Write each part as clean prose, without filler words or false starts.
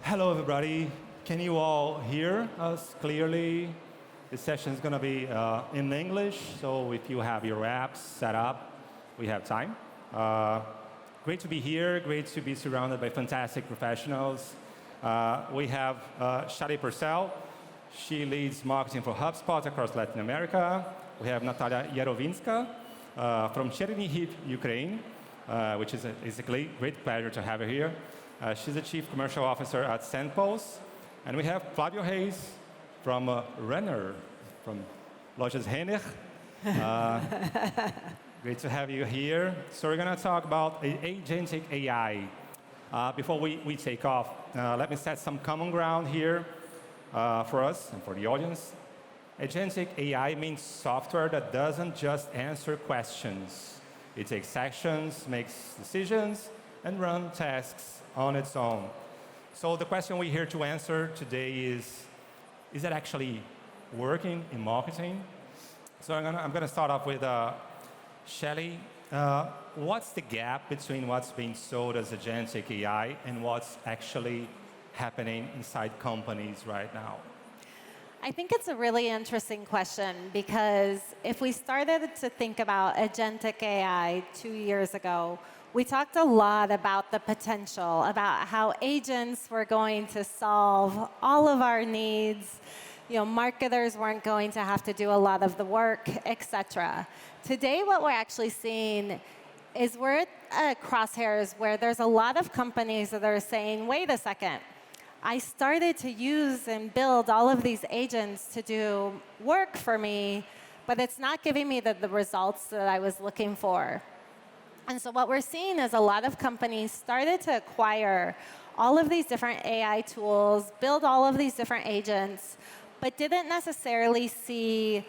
Hello, everybody. Can you all hear us clearly? This session is going to be in English, so if you have your apps set up, we have time. Great to be here. Great to be surrounded by fantastic professionals. We have Shelley Pursell. She leads marketing for HubSpot across Latin America. We have Natalia Yarovinska from Chernihiv, Ukraine, which is a great pleasure to have her here. She's the Chief Commercial Officer at Sendpulse. And we have Flavio Reis from Renner, from Lojas Renner. Great to have you here. So we're going to talk about agentic AI. Before we take off, let me set some common ground here for us and for the audience. Agentic AI means software that doesn't just answer questions. It takes actions, makes decisions, and runs tasks on its own. So the question we're here to answer today is it actually working in marketing? So I'm going to start off with Shelley. What's the gap between what's being sold as agentic AI and what's actually happening inside companies right now? I think it's a really interesting question because if we started to think about agentic AI 2 years ago, we talked a lot about the potential, about how agents were going to solve all of our needs. You know, marketers weren't going to have to do a lot of the work, etc. Today, what we're actually seeing is we're at crosshairs where there's a lot of companies that are saying, wait a second, I started to use and build all of these agents to do work for me, but it's not giving me the results that I was looking for. And so what we're seeing is a lot of companies started to acquire all of these different AI tools, build all of these different agents, but didn't necessarily see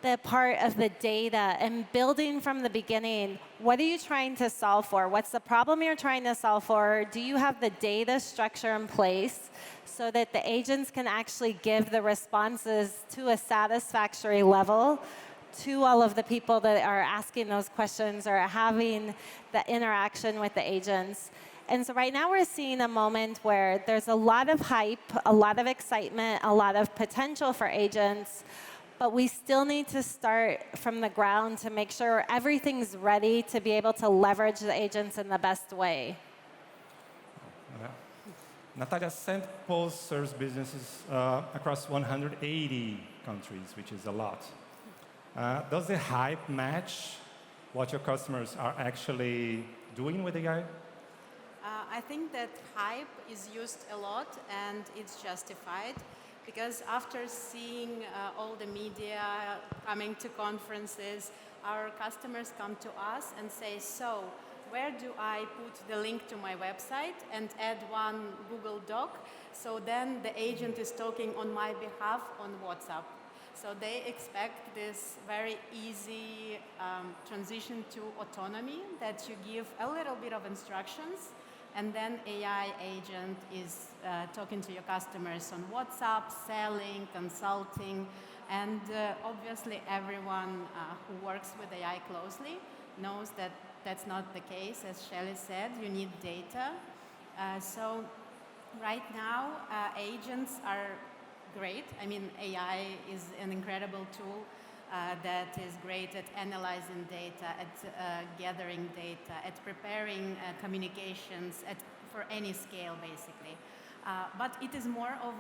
the part of the data and building from the beginning. What are you trying to solve for? What's the problem you're trying to solve for? Do you have the data structure in place so that the agents can actually give the responses to a satisfactory level to all of the people that are asking those questions or having the interaction with the agents? And so right now we're seeing a moment where there's a lot of hype, a lot of excitement, a lot of potential for agents, but we still need to start from the ground to make sure everything's ready to be able to leverage the agents in the best way. Natalia, Sendpulse serves businesses across 180 countries, which is a lot. Does the hype match what your customers are actually doing with AI? I think that hype is used a lot and it's justified because after seeing all the media coming to conferences, our customers come to us and say, so where do I put the link to my website and add one Google Doc so then the agent is talking on my behalf on WhatsApp? So they expect this very easy transition to autonomy that you give a little bit of instructions and then AI agent is talking to your customers on WhatsApp, selling, consulting, and obviously everyone who works with AI closely knows that that's not the case. As Shelley said, you need data. So right now, agents are great. I mean, AI is an incredible tool that is great at analyzing data, at gathering data, at preparing communications for any scale, basically. But it is more of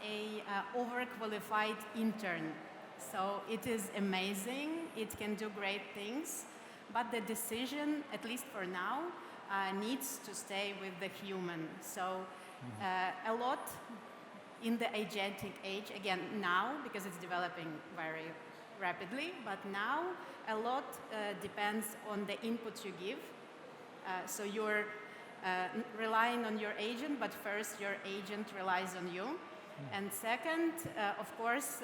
a overqualified intern. So it is amazing. It can do great things. But the decision, at least for now, needs to stay with the human. So a lot in the agentic age, again now, because it's developing very rapidly, but now a lot depends on the input you give. So you're relying on your agent, but first your agent relies on you. And second, of course,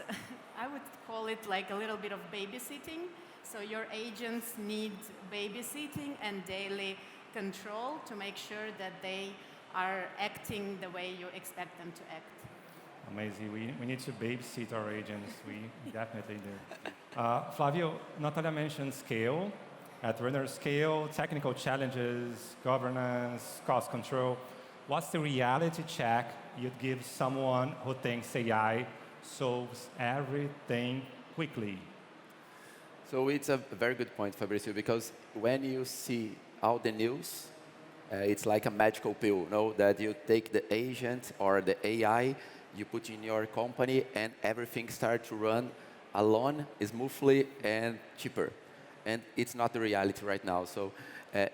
I would call it like a little bit of babysitting. So your agents need babysitting and daily control to make sure that they are acting the way you expect them to act. Amazing. We need to babysit our agents. We definitely do. Flavio, Natalia mentioned scale. At Renner scale, technical challenges, governance, cost control. what's the reality check you'd give someone who thinks AI solves everything quickly? So it's a very good point, Fabrizio, because when you see all the news, it's like a magical pill, no? That you take the agent or the AI, you put in your company, and everything starts to run alone, smoothly, and cheaper. And it's not the reality right now. So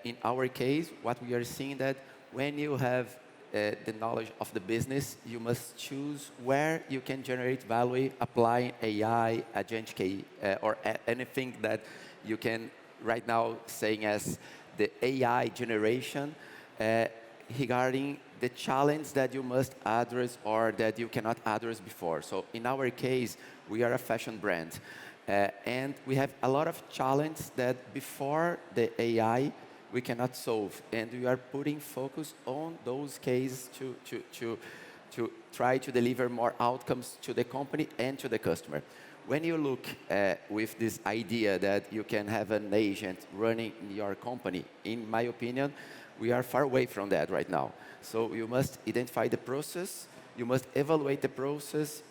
in our case, what we are seeing that when you have the knowledge of the business, you must choose where you can generate value applying AI, agentic, or anything that you can right now saying as the AI generation regarding the challenge that you must address or that you cannot address before. So in our case, we are a fashion brand. And we have a lot of challenges that before the AI, we cannot solve. And we are putting focus on those cases to try to deliver more outcomes to the company and to the customer. When you look with this idea that you can have an agent running your company, in my opinion, we are far away from that right now. So you must identify the process, you must evaluate the process.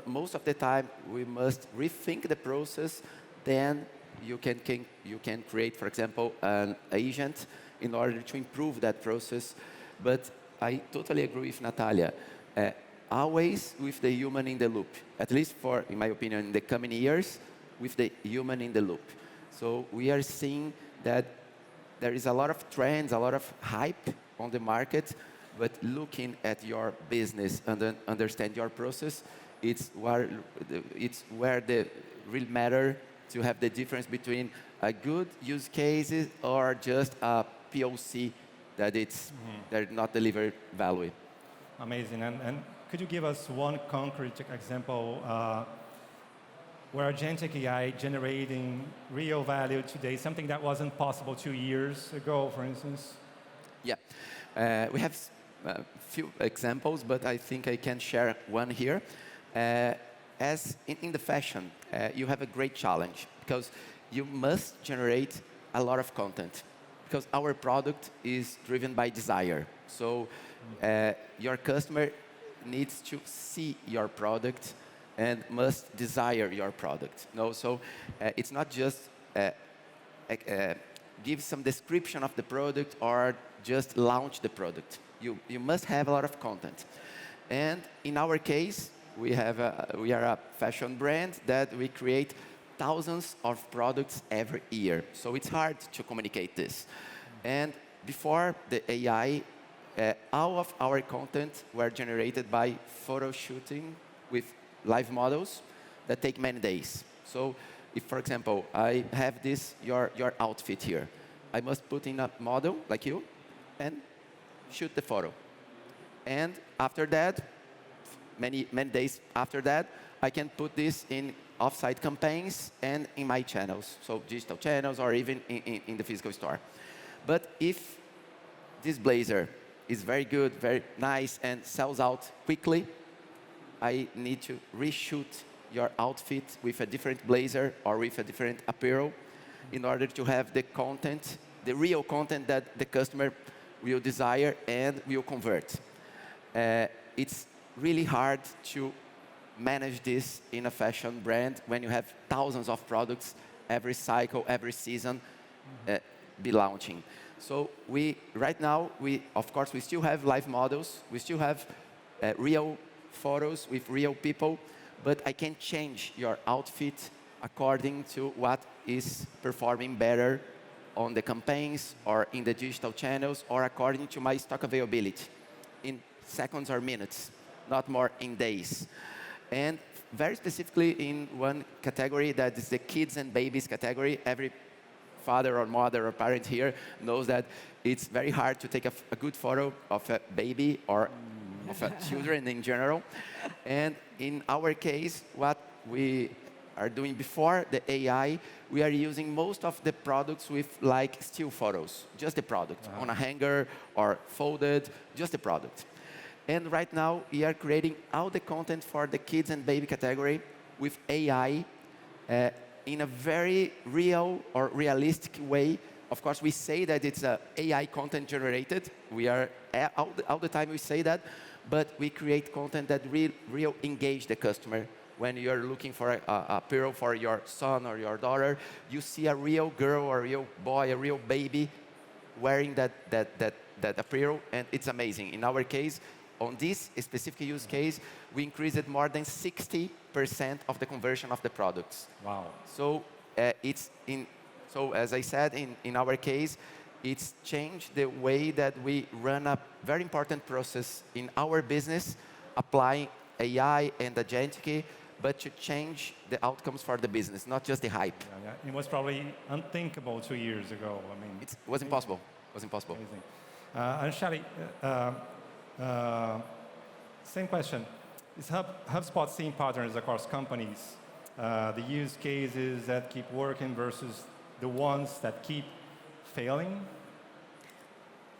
Most of the time, we must rethink the process, then you can create, for example, an agent in order to improve that process. But I totally agree with Natalia. Always with the human in the loop, at least for, in my opinion, in the coming years, with the human in the loop. So we are seeing that there is a lot of trends, a lot of hype on the market, but looking at your business and understand your process, it's where the real matter to have the difference between a good use case or just a POC that it's that not deliver value. Amazing. And could you give us one concrete example where agentic AI generating real value today, something that wasn't possible 2 years ago, for instance? Yeah, we have a few examples, but I think I can share one here. As in the fashion, you have a great challenge because you must generate a lot of content because our product is driven by desire. So your customer needs to see your product and must desire your product. No, so it's not just give some description of the product or just launch the product. You must have a lot of content. And in our case, we are a fashion brand that we create thousands of products every year. So it's hard to communicate this. And before the AI, all of our content were generated by photo shooting with live models that take many days. So if, for example, I have your outfit here, I must put in a model like you and shoot the photo. And after that, many days after that, I can put this in off-site campaigns and in my channels, so digital channels or even in the physical store. But if this blazer is very good, very nice, and sells out quickly, I need to reshoot your outfit with a different blazer or with a different apparel in order to have the content, the real content that the customer will desire and will convert. It's really hard to manage this in a fashion brand when you have thousands of products every cycle, every season be launching. So right now, of course, we still have live models. We still have real photos with real people, but I can change your outfit according to what is performing better on the campaigns or in the digital channels or according to my stock availability in seconds or minutes, not more in days. And very specifically in one category that is the kids and babies category. Every father or mother or parent here knows that it's very hard to take a good photo of a baby or of children in general. And in our case, what we are doing before the AI, we are using most of the products with like still photos, just the product on a hanger or folded, just the product. And right now, we are creating all the content for the kids and baby category with AI in a very real or realistic way of course, we say that it's AI content generated. We are all the time we say that, but we create content that real engage the customer. When you're looking for a apparel for your son or your daughter, you see a real girl or a real boy, a real baby wearing that apparel, and it's amazing. In our case, on this specific use case, we increased more than 60% of the conversion of the products. Wow. So so as I said, in our case, it's changed the way that we run a very important process in our business, applying AI and agentic, but to change the outcomes for the business, not just the hype. Yeah. It was probably unthinkable 2 years ago. I mean, It was impossible. It was impossible. amazing. And Shelley, same question. Is HubSpot seeing patterns across companies? The use cases that keep working versus the ones that keep failing?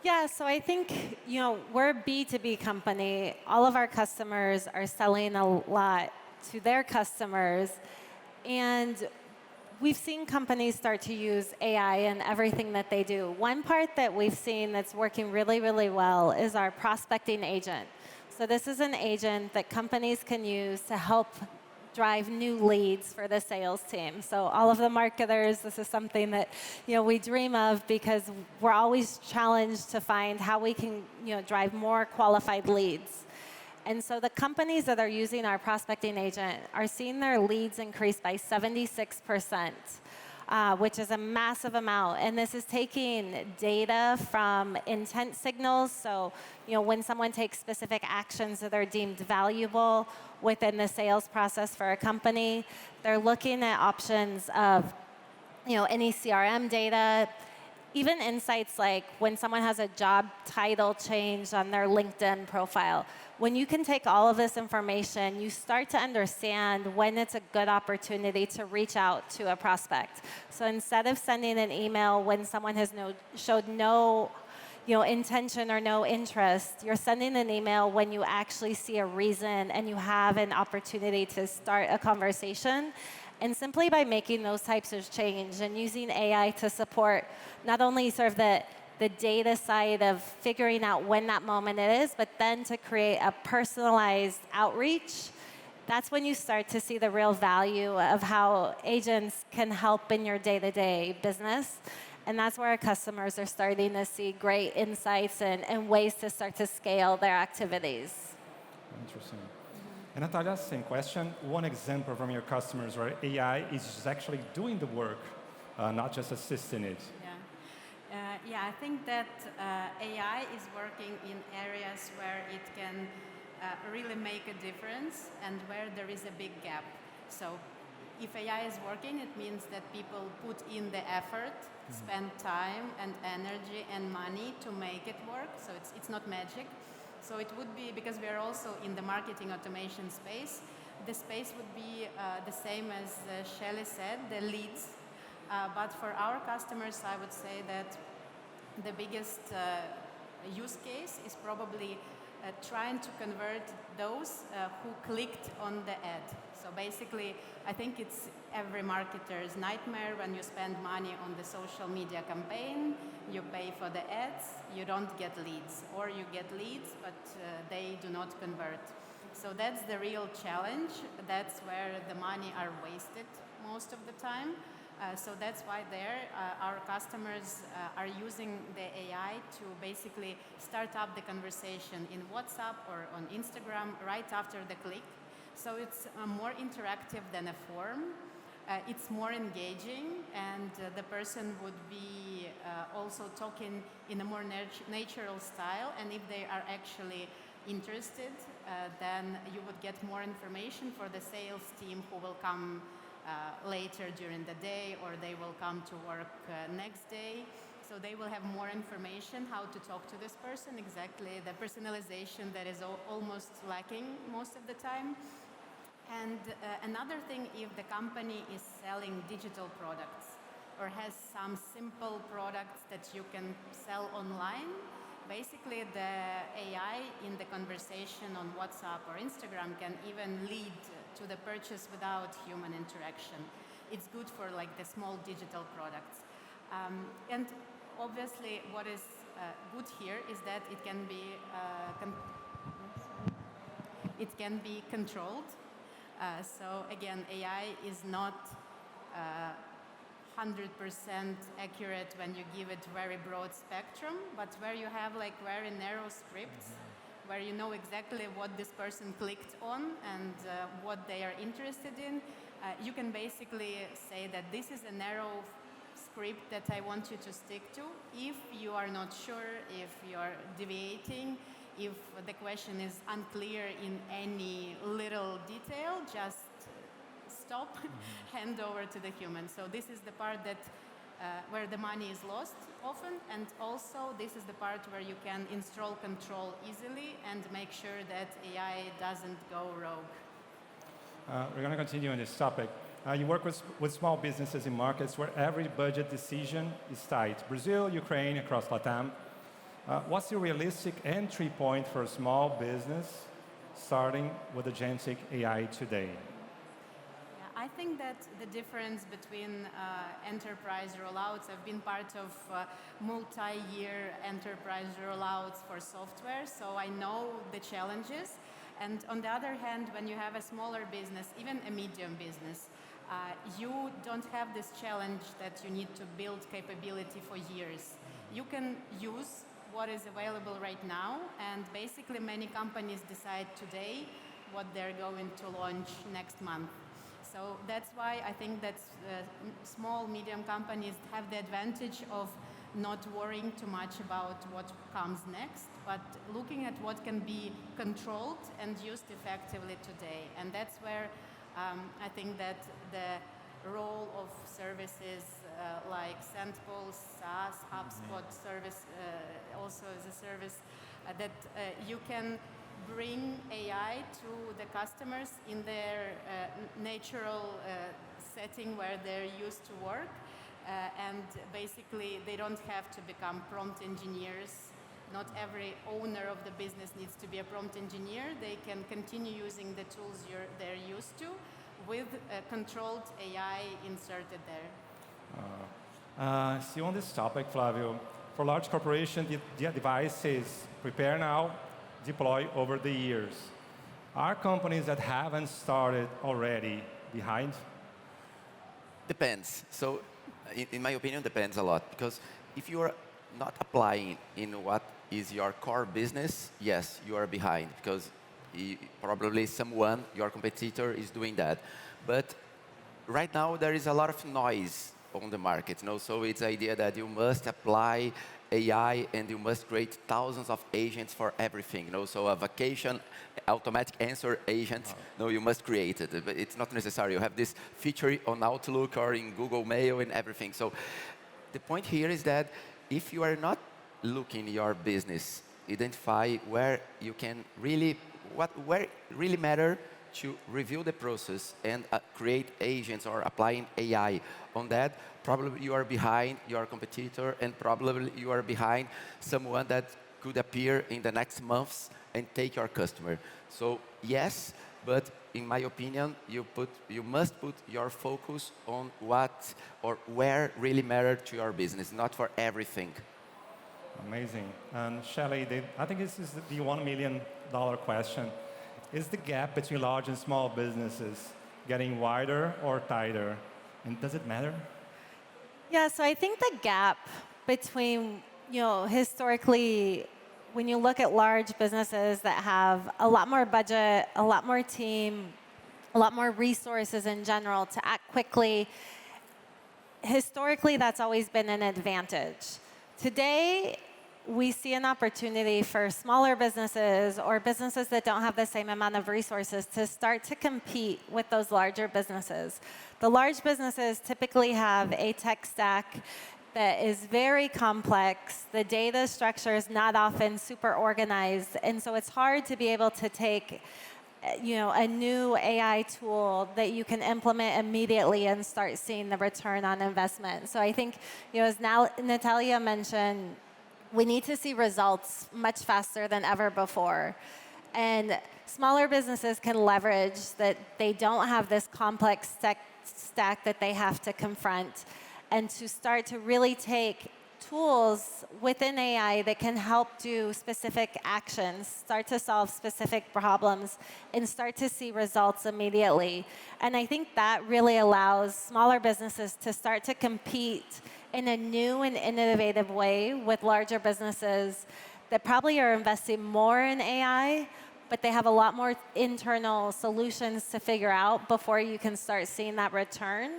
Yeah, so I think, we're a B2B company. All of our customers are selling a lot to their customers. And we've seen companies start to use AI in everything that they do. One part that we've seen that's working really, really well is our prospecting agent. So this is an agent that companies can use to help drive new leads for the sales team. So all of the marketers, this is something that we dream of because we're always challenged to find how we can drive more qualified leads. And so the companies that are using our prospecting agent are seeing their leads increase by 76%, which is a massive amount. And this is taking data from intent signals. So, when someone takes specific actions that are deemed valuable within the sales process for a company, they're looking at options of, any CRM data, even insights like when someone has a job title change on their LinkedIn profile. When you can take all of this information, you start to understand when it's a good opportunity to reach out to a prospect. So instead of sending an email when someone has showed no intention or no interest, you're sending an email when you actually see a reason and you have an opportunity to start a conversation. And simply by making those types of change and using AI to support not only sort of the data side of figuring out when that moment is, but then to create a personalized outreach, that's when you start to see the real value of how agents can help in your day-to-day business. And that's where our customers are starting to see great insights and ways to start to scale their activities. Interesting. And Natalia, same question. One example from your customers where AI is actually doing the work, not just assisting it. Yeah, I think that AI is working in areas where it can really make a difference and where there is a big gap. So if AI is working, it means that people put in the effort, spend time and energy and money to make it work. So it's not magic. So it would be, because we are also in the marketing automation space, the space would be the same as Shelley said, the leads. But for our customers, I would say that the biggest use case is probably trying to convert those who clicked on the ad. So basically, I think it's every marketer's nightmare when you spend money on the social media campaign, you pay for the ads, you don't get leads, or you get leads, but they do not convert. So that's the real challenge. That's where the money are wasted most of the time. So that's why our customers are using the AI to basically start up the conversation in WhatsApp or on Instagram right after the click. So it's more interactive than a form. It's more engaging, and the person would be also talking in a more natural style. And if they are actually interested, then you would get more information for the sales team who will come later during the day, or they will come to work next day. So they will have more information how to talk to this person, exactly the personalization that is almost lacking most of the time. And another thing, if the company is selling digital products or has some simple products that you can sell online, basically the AI in the conversation on WhatsApp or Instagram can even lead to the purchase without human interaction. It's good for like the small digital products. And obviously, what is good here is that it can be controlled. So again, AI is not 100% accurate when you give it very broad spectrum, but where you have like very narrow scripts, where you know exactly what this person clicked on and what they are interested in, you can basically say that this is a narrow script that I want you to stick to. If you are not sure, if you are deviating, if the question is unclear in any little detail, just stop, hand over to the human. So this is the part that where the money is lost often, and also this is the part where you can install control easily and make sure that AI doesn't go rogue. We're going to continue on this topic. You work with small businesses in markets where every budget decision is tight. Brazil, Ukraine, across Latam. What's the realistic entry point for a small business starting with agentic AI today? I think that the difference between enterprise rollouts, I've been part of multi-year enterprise rollouts for software, so I know the challenges. And on the other hand, when you have a smaller business, even a medium business, you don't have this challenge that you need to build capability for years. You can use what is available right now, and basically many companies decide today what they're going to launch next month. So that's why I think that small, medium companies have the advantage of not worrying too much about what comes next, but looking at what can be controlled and used effectively today. And that's where I think that the role of services like Sendpulse, SaaS, HubSpot service also is a service that you can bring AI to the customers in their natural setting where they're used to work. And basically, they don't have to become prompt engineers. Not every owner of the business needs to be a prompt engineer. They can continue using the tools they're used to with controlled AI inserted there. Still on this topic, Flavio, for large corporations, the advice is prepare now, deploy over the years. Are companies that haven't started already behind? Depends. So, in my opinion, depends a lot. Because if you are not applying in what is your core business, yes, you are behind. Because probably someone, your competitor, is doing that. But right now, there is a lot of noise on the market. So it's the idea that you must apply AI and you must create thousands of agents for everything. So a vacation automatic answer agent, you must create it. But it's not necessary. You have this feature on Outlook or in Google Mail and everything. So the point here is that if you are not looking your business, identify where you can really, where really matter to review the process and create agents or applying AI on that, probably you are behind your competitor and probably you are behind someone that could appear in the next months and take your customer. So yes, but in my opinion, you must put your focus on what or where really matter to your business, not for everything. Amazing. And Shelley, I think this is the $1 million question. Is the gap between large and small businesses getting wider or tighter? And does it matter? Yeah, so I think the gap between, historically, when you look at large businesses that have a lot more budget, a lot more team, a lot more resources in general to act quickly, historically, that's always been an advantage. Today, we see an opportunity for smaller businesses or businesses that don't have the same amount of resources to start to compete with those larger businesses. The large businesses typically have a tech stack that is very complex. The data structure is not often super organized, and so it's hard to be able to take a new AI tool that you can implement immediately and start seeing the return on investment. So I think, as Natalia mentioned, we need to see results much faster than ever before. And smaller businesses can leverage that they don't have this complex tech stack that they have to confront. and to start to really take tools within AI that can help do specific actions, start to solve specific problems, and start to see results immediately. And I think that really allows smaller businesses to start to compete in a new and innovative way with larger businesses that probably are investing more in AI, but they have a lot more internal solutions to figure out before you can start seeing that return.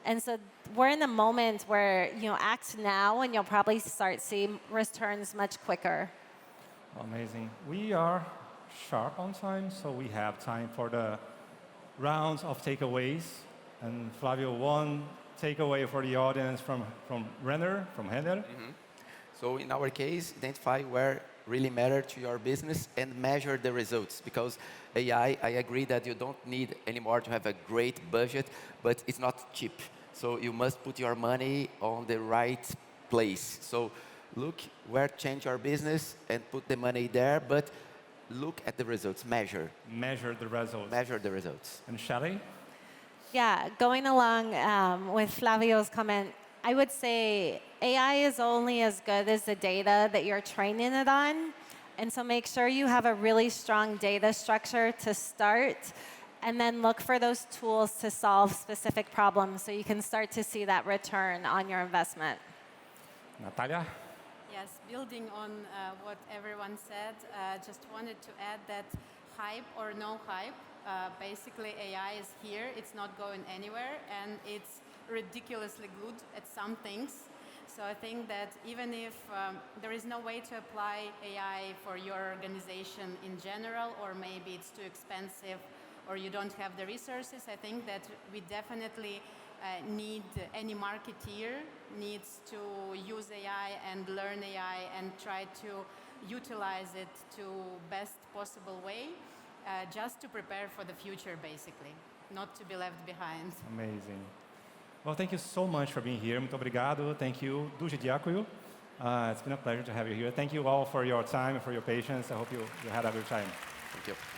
And so we're in a moment where, act now and you'll probably start seeing returns much quicker. Amazing. We are sharp on time, so we have time for the rounds of takeaways. And Flavio, one takeaway for the audience from Renner, from Renner. So in our case, identify where really matter to your business and measure the results. Because AI, I agree that you don't need anymore to have a great budget, but it's not cheap. So you must put your money on the right place. So look where change your business and put the money there, but look at the results, measure. Measure the results. Measure the results. And Shelley? Yeah, going along with Flavio's comment, I would say AI is only as good as the data that you're training it on. And so make sure you have a really strong data structure to start, and then look for those tools to solve specific problems so you can start to see that return on your investment. Natalia? Yes, building on what everyone said, just wanted to add that hype or no hype, basically AI is here, it's not going anywhere, and it's ridiculously good at some things. So I think that even if there is no way to apply AI for your organization in general, or maybe it's too expensive, or you don't have the resources, I think that we definitely any marketeer needs to use AI and learn AI and try to utilize it to best possible way, just to prepare for the future, basically, not to be left behind. Amazing. Well, thank you so much for being here. Muito obrigado. Thank you. Duży dziękuję. It's been a pleasure to have you here. Thank you all for your time and for your patience. I hope you had a good time. Thank you.